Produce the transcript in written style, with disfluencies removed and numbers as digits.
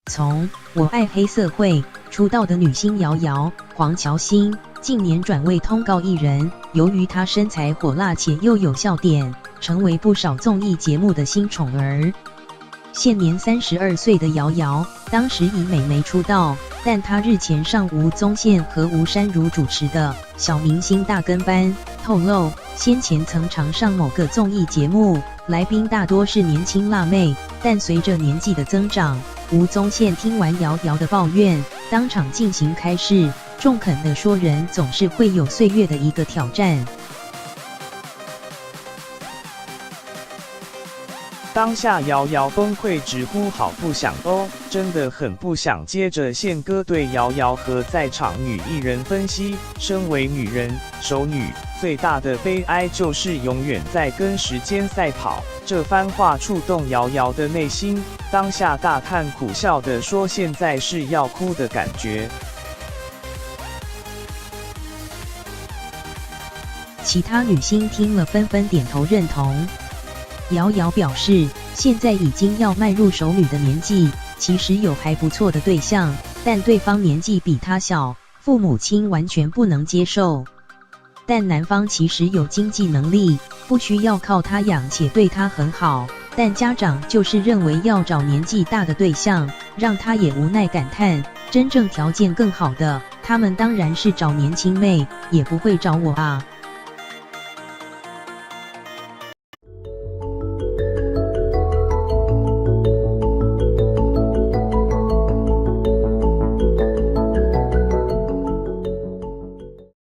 从我爱黑社会出道的女星瑶瑶、黄乔欣，近年转为通告艺人。由于她身材火辣且又有笑点，成为不少综艺节目的新宠儿。现年32岁的瑶瑶，当时以美眉出道，但她日前上吴宗宪和吴珊如主持的小明星大跟班，透露先前曾常上某个综艺节目，来宾大多是年轻辣妹，但随着年纪的增长，吴宗宪听完瑶瑶的抱怨，当场进行开示，中肯地说人总是会有岁月的一个挑战。当下瑶瑶崩溃直呼好不想哦，真的很不想。接着宪哥对瑶瑶和在场女艺人分析，身为女人熟女，最大的悲哀就是永远在跟时间赛跑。这番话触动瑶瑶的内心，当下大叹苦笑地说现在是要哭的感觉。其他女星听了纷纷点头认同。瑶瑶表示，现在已经要迈入熟女的年纪，其实有还不错的对象，但对方年纪比她小，父母亲完全不能接受。但男方其实有经济能力，不需要靠她养且对她很好，但家长就是认为要找年纪大的对象，让她也无奈感叹，真正条件更好的，他们当然是找年轻妹，也不会找我啊。